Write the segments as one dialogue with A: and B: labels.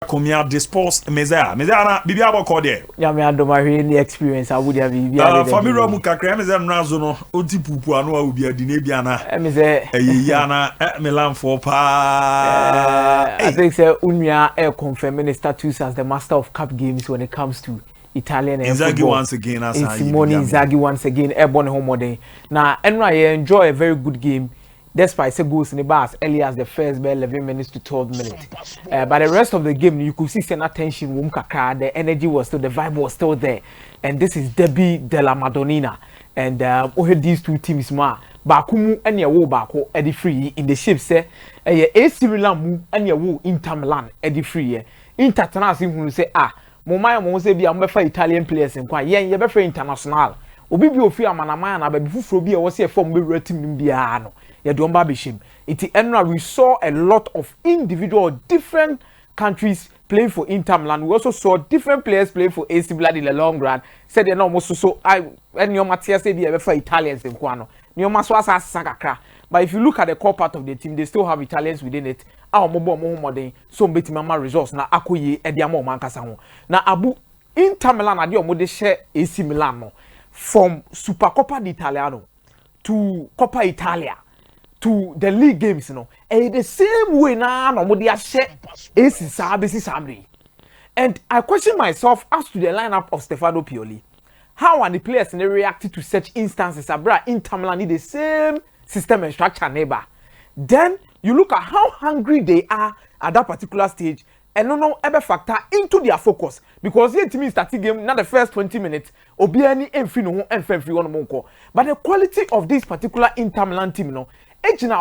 A: Akomeah dispose meza na bibi aboko there.
B: Ya me adoma hwe ni experience abu dia bibi ya.
A: Family mu kakra meza mnazo no oti pupu anu a obi adi na bia na.
B: Me say
A: ya na Milan for pa.
B: I think say Unya confirm the status as the master of cup games when it comes to Italian and
A: Inzaghi
B: football.
A: once again as
B: Simone Inzaghi once again airborne home modern. Now Enra enjoy a very good game. Despite say goals in the bar as early as the first 11 minutes to 12 minutes. But the rest of the game, you could see some attention, the energy was still, the vibe was still there. And this is Derby della Madonnina. And these two teams, Bakumu and Yawo Bako, Eddie Free in the shape, say, AC Milan and Yawo Inter Milan, Eddie Free. Inter Tanasi say, Momaya Mose be a Italian players and quite, yeah, you're international. Obi bi ofi amanama na ba bifufuro bi e wo se form be ratim bia no ye do mba be shim iti enra we saw a lot of individual different countries playing for Inter Milan. We also saw different players playing for AC Milan in the long run. Said they no almost so I and your Matthias say be for Italians in Kwano Nyoma so asa sakakra. But if you look at the core part of the team, they still have Italians within it. Our mobile modern so beti mama results na akoye e dia mo man kasa ho na abu Inter Milan ade omo de share AC Milan no from Supercoppa d'Italiano to Coppa Italia to the league games, the same way now, and I question myself as to the lineup of Stefano Pioli. How are the players reacting to such instances? Abra Inter Milan need the same system and structure, neighbor. Then you look at how hungry they are at that particular stage. And no ever factor into their focus because here team starting game not the first 20 minutes obiani emfi no emfi one monko but the quality of this particular Inter Milan team now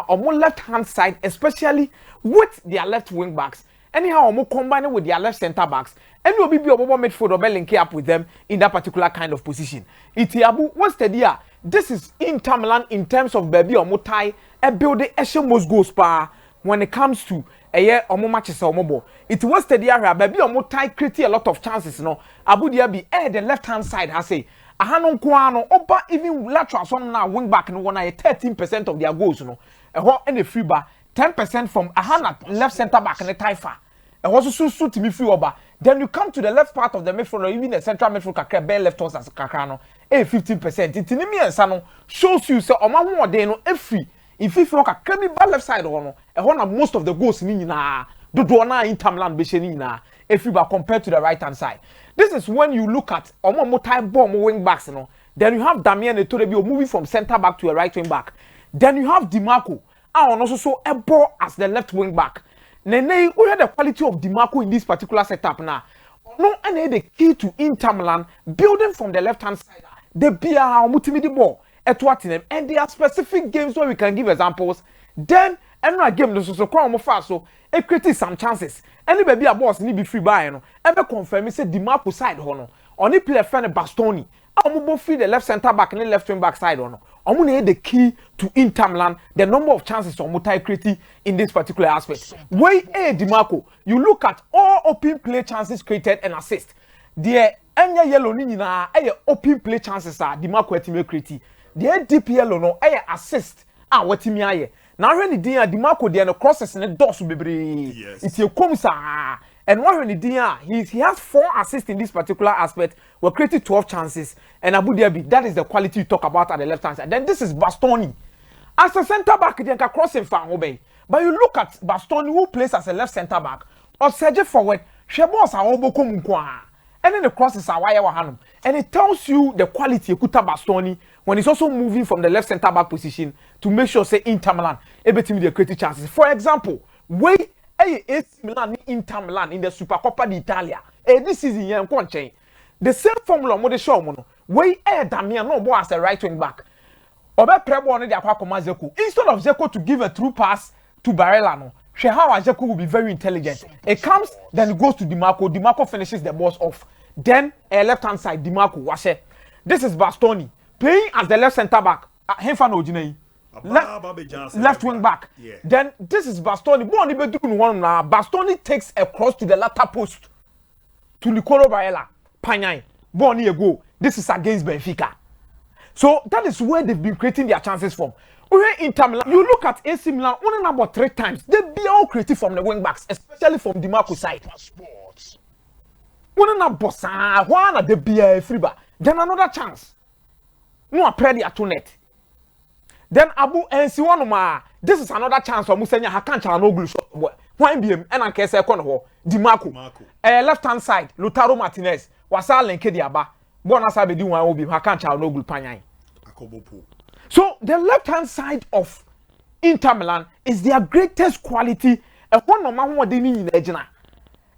B: on one left hand side especially with their left wing backs anyhow omo combine with their left center backs and will be obo midfield or link up with them in that particular kind of position itiabu what's the deal this is Inter Milan in terms of baby omo tie e build the most goals pa when it comes to omo matches omo it was the area baby omo tie create a lot of chances abu dia be the left hand side has say ahanon kwa no oba even lateral son na wing back no na 13% of their goals and the free bar 10% from ahana left center back and the taifa and also so to me free oba then you come to the left part of the midfield or even the central midfield kakra be left us as kakra no 15% itinimi ensa no shows you say oma ho ode no every if you look can be left side or no, most of the goals ni na do na Inter Milan be she ni na if you compared to the right hand side. This is when you look at omo type bomb wing backs then you have Damian Etorebi moving from center back to a right wing back. Then you have Dimarco and also so a ball as the left wing back. Nene, we had the quality of Dimarco in this particular setup now. No, and the key to Inter Milan building from the left hand side. The bia multimidi ball. And there are specific games where we can give examples. Then another game so come fast so it creates some chances. Any baby a boss need be free by ever confirm say Dimarco side hono. Only play friend Bastoni. Both free the left center back and the left wing back side hono. The key to Inter Milan, the number of chances on multi creating in this particular aspect. Way Dimarco, you look at all open play chances created and assist. The anya yellow ni na open play chances are Dimarco team creating. The DPL no assist watimi aye na hwe ni din a Dimarco de no crosses ne doors bebre it's a komsa and when ni din a he has 4 assists in this particular aspect we created 12 chances and Abu Dhabi that is the quality you talk about at the left hand side. Then this is Bastoni as a center back they can cross him fan obey but you look at Bastoni who plays as a left center back or surge forward hwe boss a obokom nko and then the crosses are wire wahanum and it tells you the quality Kuta Bastoni when he's also moving from the left center back position to make sure say Inter Milan able to the creative chances. For example, way AC Milan Inter Milan in the Supercoppa d'Italia this season here in the same formula mo de show mo no way Damian no ball as a right wing back obe prebo no de akwa Zeko instead of Zeko to give a through pass to Barella no how Zeko will be very intelligent. It comes, then it goes to Dimarco. Dimarco finishes the balls off. Then left hand side, Dimarco washe. This is Bastoni playing as the left center back. Left wing back. Yeah. Then this is Bastoni. Bastoni takes a cross to the latter post to Nicolo Barella. Panyai. Boni go. This is against Benfica. So that is where they've been creating their chances from. Inter Milan, you look at AC Milan only about 3 times. They be all creative from the wing backs, especially from the Marco side. One na bossa, one they be a free bar. Then another chance. No a prayer to net. Then Abu and Siwanuma. This is another chance for Musenya Hakancha no glue shot. One BM and I can say Conho, Di Marco. Left hand side, Lautaro Martinez. Wasa Lenke Diaba. Bonasa be doing one will be Hakancha no glue panyai. So the left hand side of Inter Milan is their greatest quality. A one no man what they need in Ejina.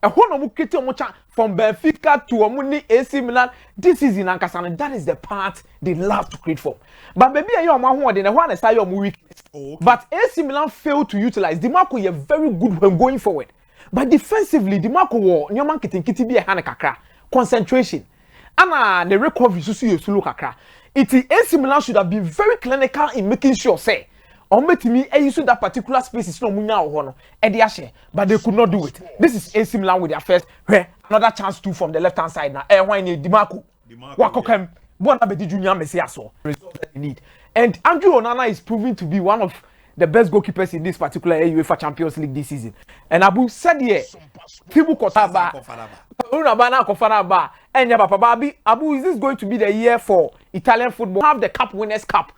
B: A one no much from Benfica to Omuni AC Milan this season and that is the part they love to create for. But maybe you man who they one is your weakness. But AC Milan failed to utilize. Di Marco is very good when going forward. But defensively, Di Marco war nyoman kiti be a kakra concentration. And the recovery so look kakra. AC Milan should have been very clinical in making sure say or make me use that particular space is no munya or but they could not do it. This is AC Milan with their first another chance too from the left hand side now. Why Di Marco Wakokem Bonabedi Junior Messiaso result that they need. And Andrew Onana is proving to be one of the best goalkeepers in this particular UEFA Champions League this season. And Abu said here, Tibu Kotaba, Unabana Kofanaba, and Yabapababi, Abu, is this going to be the year for Italian football? Have the Cup Winners' Cup.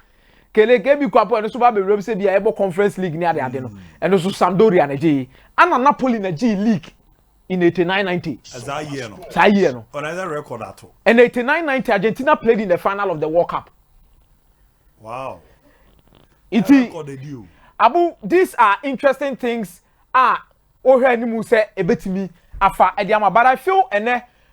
B: Kele game Cup and also be represented the Ebo Conference League near the Adeno, and also Sampdoria and G, and Napoli in the G League in 89-90.
A: As I hear no.
B: I hear no.
A: Another record at all.
B: And 89-90, Argentina played in the final of the World Cup.
A: Wow.
B: Abu, these are interesting things. Say ebetimi afa ediama, but I feel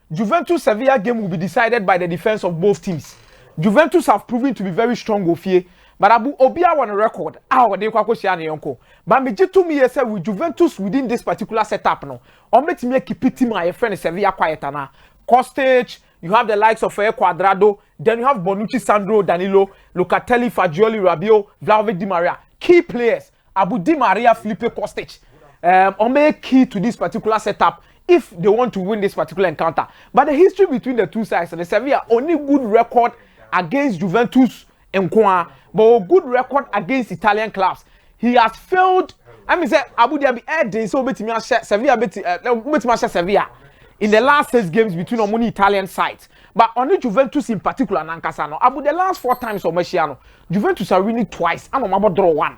B: Juventus Sevilla game will be decided by the defense of both teams. Juventus have proven to be very strong ofie, but Abu Obia won a record. They kwako share ne yonko. But me jitu me say with Juventus within this particular setup no. O metimi keep team my friend Sevilla quiet na. Kostic, you have the likes of Quadrado, then you have Bonucci, Sandro, Danilo, Locatelli, Fagioli, Rabiot, Vlahovic, Di Maria. Key players. Abu Di Maria, Felipe Kostic. Key to this particular setup if they want to win this particular encounter. But the history between the two sides, and the Sevilla only good record against Juventus and Kwa, but a good record against Italian clubs. He has failed. I mean, say Abu Dhabi Ed so Sevilla in the last 6 games between Omuni Italian sides. But only Juventus in particular, Nankasano. Abu the last 4 times of Messiano, Juventus are winning twice. And I'm draw 1.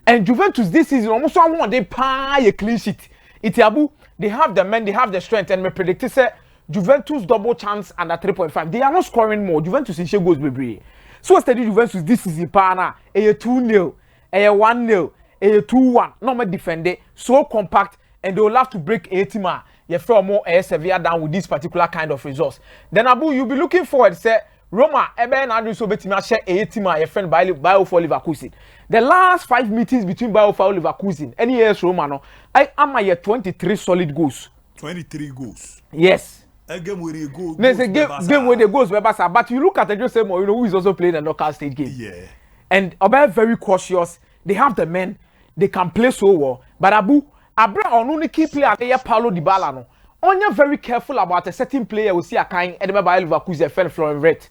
B: And Juventus this season almost one they pay a clean sheet. It's Abu, they have the men, they have the strength, and me predict say Juventus double chance under 3.5. They are not scoring more. Juventus in share goals be. So steady Juventus this season pana a 2-0, a 1-0, a 2-1. No more defend so compact. And they will have to break 80 man. You feel more Sevilla down with this particular kind of results. Then Abu, you'll be looking forward. Say Roma, Eben and so betima share 80 man. Your friend Bio for Leverkusen. The last 5 meetings between Bio for Leverkusen, any years Roma no, I am at 23 solid goals.
A: 23 goals.
B: Yes.
A: A game where they go.
B: There's a game where they goes Bebasa, but you look at the Jose Mourinho, who is also playing a knockout stage game.
A: Yeah.
B: And Oba very cautious. They have the men. They can play so well. But Abu. Abra only key player there Paulo Dybala no. Only very careful about a certain player we see a kind Edema by Leverkusen friend Florian Wirtz.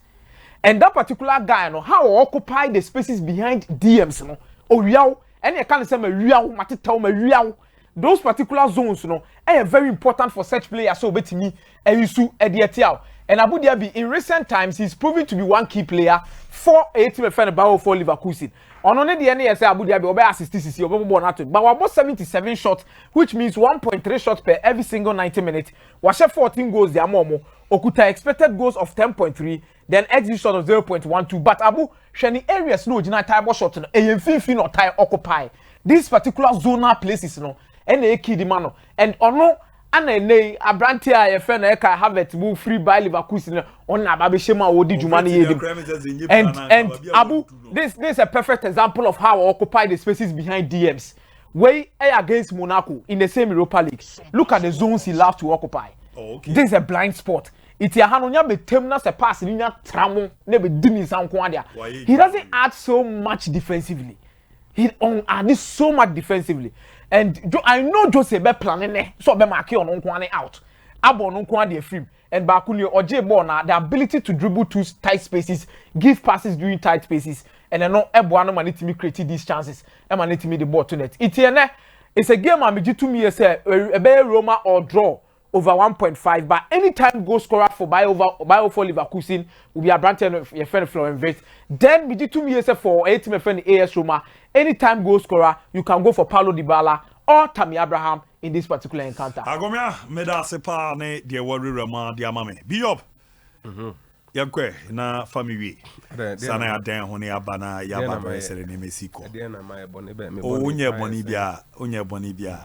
B: And that particular guy no how occupy the spaces behind DMs no. Oh real any can say me real matita me real. Those particular zones no are very important for such players so betimi Eyisu Edietiao. And Abu Dhabi in recent times he's proven to be one key player for a team friend Bao for Leverkusen. On only the NAS Abu Dhabi obe assist CC obe born at but we about 77 shots which means 1.3 shots per every single 90 minutes. We share 14 goals there momo. Okuta expected goals of 10.3 then exit shot of 0.12 but Abu shany areas no jina tie shot no e no tie occupy this particular zonal places no and a key demand and ono and Abrantia a friend Eka have it move free by Leverkusen on Ababe Shema Odi Jumani. And Abu, this is a perfect example of how I occupy the spaces behind DMs. Way against Monaco in the same Europa League. Look at the zones he loves to occupy.
A: Okay.
B: This is a blind spot. It's a hanonya be temna se pass in tramo nebe dimi sankwadia. He doesn't add so much defensively. He adds so much defensively. And I know Jose be planning so be mark on Nkwane out. Abo no Nkwane free. And Bakuni Oje Bona the ability to dribble to tight spaces, give passes during tight spaces, and then no eboa no man to create these chances e man to the ball to net it's a game I'm to me say a Roma or draw over 1.5 but anytime goal scorer for buy over Leverkusen will be a branch of your friend Florence. Then we to me say for 8 my friend AS Roma anytime goal scorer you can go for Paulo Dybala or Tammy Abraham in this particular encounter.
A: Akomeah meda sepa ne de worry Roma de amame be up yakwe na family sana ya den ho ne abana ya ba sele ne Mexico
C: na my boni be me
A: onye boni bia